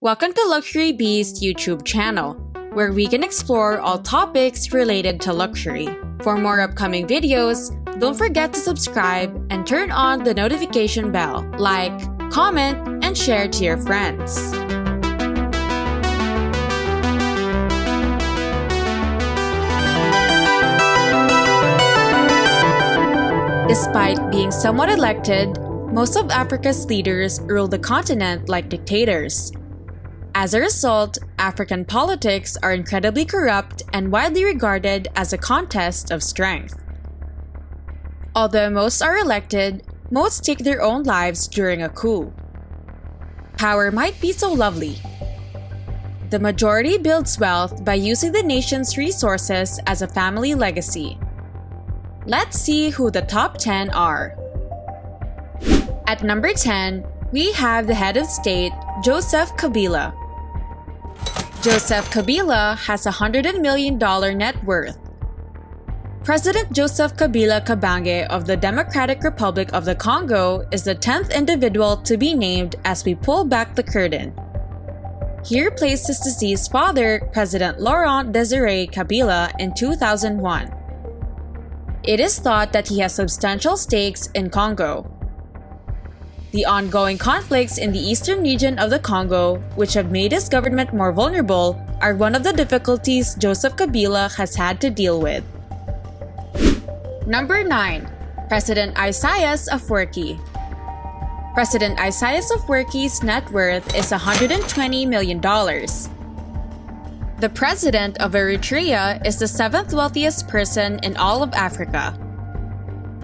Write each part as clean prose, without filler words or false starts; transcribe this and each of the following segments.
Welcome to Luxury Bee's YouTube channel, where we can explore all topics related to luxury. For more upcoming videos, don't forget to subscribe and turn on the notification bell. Like, comment, and share to your friends. Despite being somewhat elected, most of Africa's leaders rule the continent like dictators. As a result, African politics are incredibly corrupt and widely regarded as a contest of strength. Although most are elected, most take their own lives during a coup. Power might be so lovely. The majority builds wealth by using the nation's resources as a family legacy. Let's see who the top 10 are. At number 10, we have the head of state, Joseph Kabila. Joseph Kabila has $100 million net worth. President Joseph Kabila Kabange of the Democratic Republic of the Congo is the 10th individual to be named as we pull back the curtain. He replaced his deceased father, President Laurent Desire Kabila, in 2001. It is thought that he has substantial stakes in Congo. The ongoing conflicts in the eastern region of the Congo, which have made his government more vulnerable, are one of the difficulties Joseph Kabila has had to deal with. Number 9. President Isaias Afwerki. President Isaias Afwerki's net worth is $120 million. The president of Eritrea is the 7th wealthiest person in all of Africa.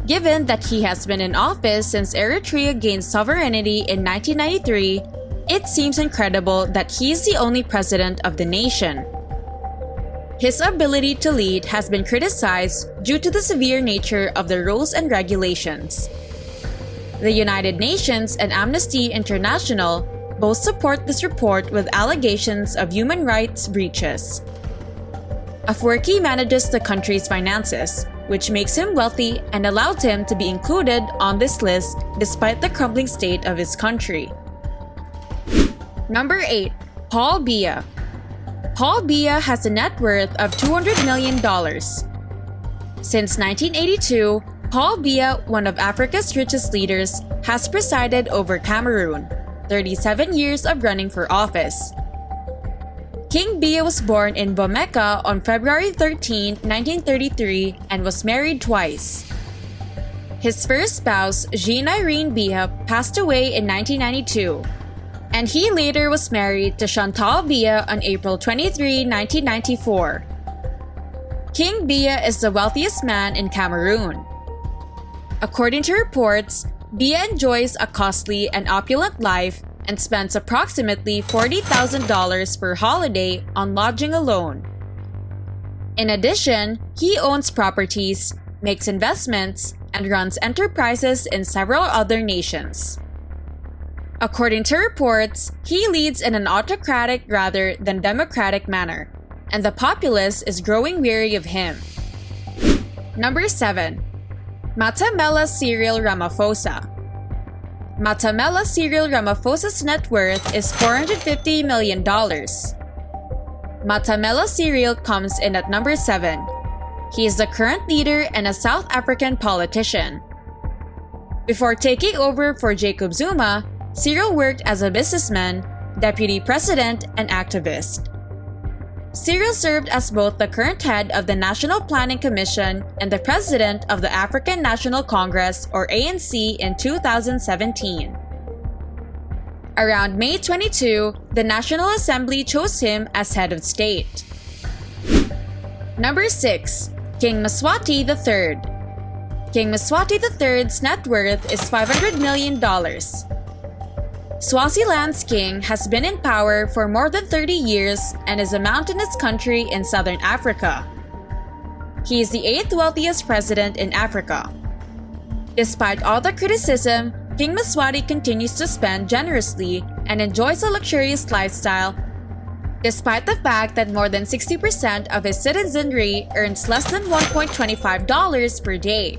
Given that he has been in office since Eritrea gained sovereignty in 1993, it seems incredible that he is the only president of the nation. His ability to lead has been criticized due to the severe nature of the rules and regulations. The United Nations and Amnesty International both support this report with allegations of human rights breaches. Afwerki manages the country's finances, which makes him wealthy and allows him to be included on this list despite the crumbling state of his country. Number 8. Paul Biya. Paul Biya has a net worth of $200 million. Since 1982, Paul Biya, one of Africa's richest leaders, has presided over Cameroon, 37 years of running for office. King Biya was born in Bomeka on February 13, 1933 and was married twice. His first spouse, Jean Irene Biya, passed away in 1992, and he later was married to Chantal Biya on April 23, 1994. King Biya is the wealthiest man in Cameroon. According to reports, Biya enjoys a costly and opulent life and spends approximately $40,000 per holiday on lodging alone. In addition, he owns properties, makes investments, and runs enterprises in several other nations. According to reports, he leads in an autocratic rather than democratic manner, and the populace is growing weary of him. Number 7. Matamela Cyril Ramaphosa. Matamela Cyril Ramaphosa's net worth is $450 million. Matamela Cyril comes in at number 7. He is the current leader and a South African politician. Before taking over for Jacob Zuma, Cyril worked as a businessman, deputy president, and activist. Cyril served as both the current head of the National Planning Commission and the president of the African National Congress, or ANC, in 2017. Around May 22, the National Assembly chose him as head of state. Number 6. King Mswati III. King Mswati III's net worth is $500 million. Swaziland's king has been in power for more than 30 years and is a mountainous country in southern Africa. He is the 8th wealthiest president in Africa. Despite all the criticism, King Mswati continues to spend generously and enjoys a luxurious lifestyle, despite the fact that more than 60% of his citizenry earns less than $1.25 per day.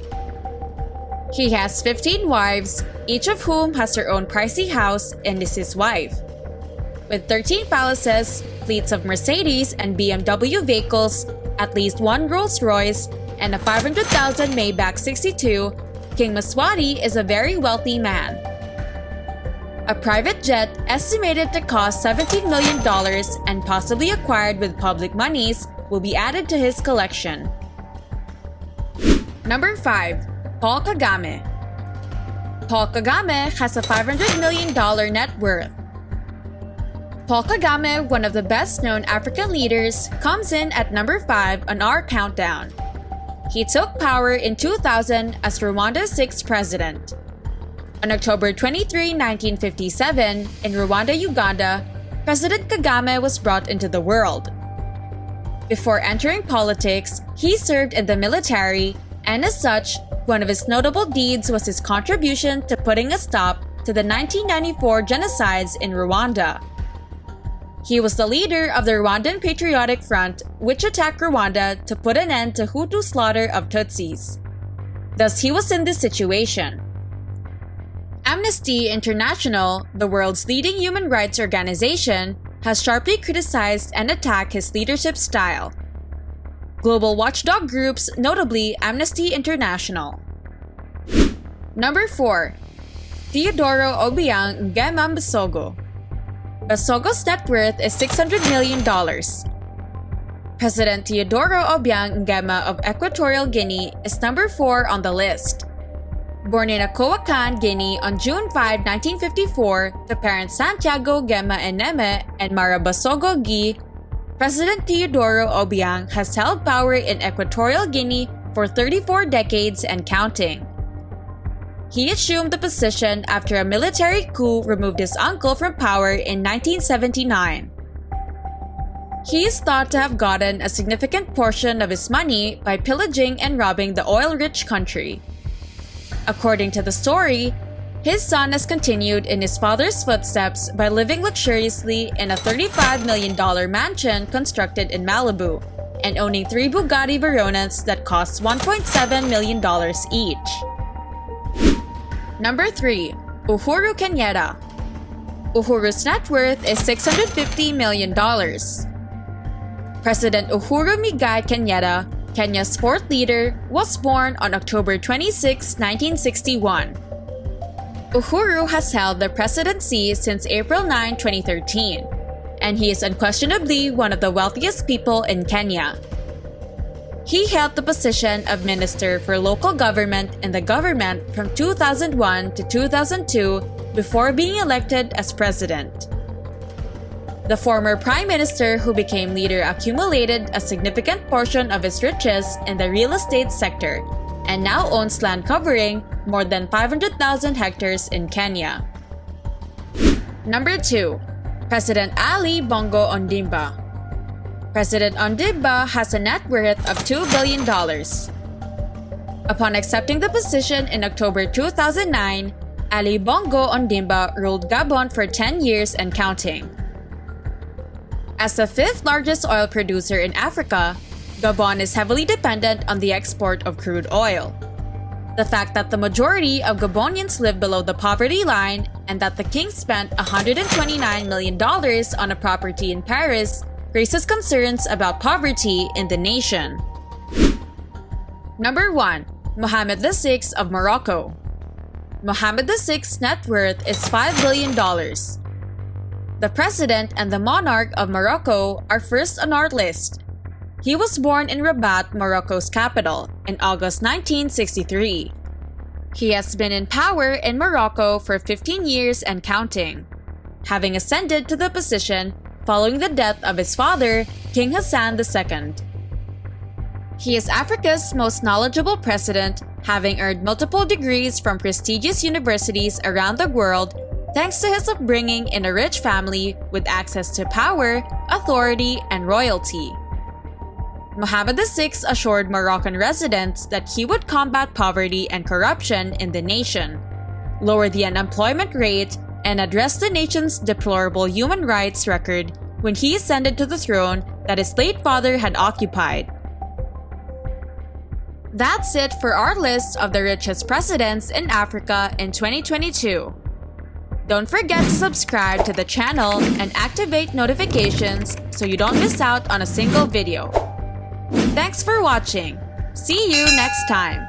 He has 15 wives, each of whom has her own pricey house and is his wife. with 13 palaces, fleets of Mercedes and BMW vehicles, at least one Rolls-Royce, and a 500,000 Maybach 62, King Mswati is a very wealthy man. A private jet estimated to cost $17 million and possibly acquired with public monies will be added to his collection. Number 5. Paul Kagame. Paul Kagame has a $500 million net worth. Paul Kagame, one of the best-known African leaders, comes in at number 5 on our countdown. He took power in 2000 as Rwanda's 6th president. On October 23, 1957, in Rwanda, Uganda, President Kagame was brought into the world. Before entering politics, he served in the military, and as such, one of his notable deeds was his contribution to putting a stop to the 1994 genocides in Rwanda. He was the leader of the Rwandan Patriotic Front, which attacked Rwanda to put an end to Hutu slaughter of Tutsis. Thus, he was in this situation. Amnesty International, the world's leading human rights organization, has sharply criticized and attacked his leadership style. Global watchdog groups, notably Amnesty International. Number 4. Theodoro Obiang Nguema Mbasogo. Mbasogo's net worth is $600 million. President Teodoro Obiang Nguema of Equatorial Guinea is number 4 on the list. Born in Acoacan, Guinea on June 5, 1954, to parents Santiago Nguema Eneme and Mara Mbasogo Gi, President Teodoro Obiang has held power in Equatorial Guinea for 34 decades and counting. He assumed the position after a military coup removed his uncle from power in 1979. He is thought to have gotten a significant portion of his money by pillaging and robbing the oil-rich country. According to the story, his son has continued in his father's footsteps by living luxuriously in a $35 million mansion constructed in Malibu and owning 3 Bugatti Veronas that cost $1.7 million each. Number 3. Uhuru Kenyatta. Uhuru's net worth is $650 million. President Uhuru Muigai Kenyatta, Kenya's 4th leader, was born on October 26, 1961. Uhuru has held the presidency since April 9, 2013, and he is unquestionably one of the wealthiest people in Kenya. He held the position of Minister for Local Government in the government from 2001 to 2002 before being elected as president. The former prime minister who became leader accumulated a significant portion of his riches in the real estate sector and now owns land covering more than 500,000 hectares in Kenya. Number 2. President Ali Bongo Ondimba. President Ondimba has a net worth of $2 billion. Upon accepting the position in October 2009, Ali Bongo Ondimba ruled Gabon for 10 years and counting. As the 5th largest oil producer in Africa, Gabon is heavily dependent on the export of crude oil. The fact that the majority of Gabonians live below the poverty line and that the king spent $129 million on a property in Paris raises concerns about poverty in the nation. Number 1. Mohammed VI of Morocco. Mohammed VI's net worth is $5 billion. The president and the monarch of Morocco are first on our list. He was born in Rabat, Morocco's capital, in August 1963. He has been in power in Morocco for 15 years and counting, having ascended to the position following the death of his father, King Hassan II. He is Africa's most knowledgeable president, having earned multiple degrees from prestigious universities around the world thanks to his upbringing in a rich family with access to power, authority, and royalty. Mohammed VI assured Moroccan residents that he would combat poverty and corruption in the nation, lower the unemployment rate, and address the nation's deplorable human rights record when he ascended to the throne that his late father had occupied. That's it for our list of the richest presidents in Africa in 2022. Don't forget to subscribe to the channel and activate notifications so you don't miss out on a single video. Thanks for watching. See you next time.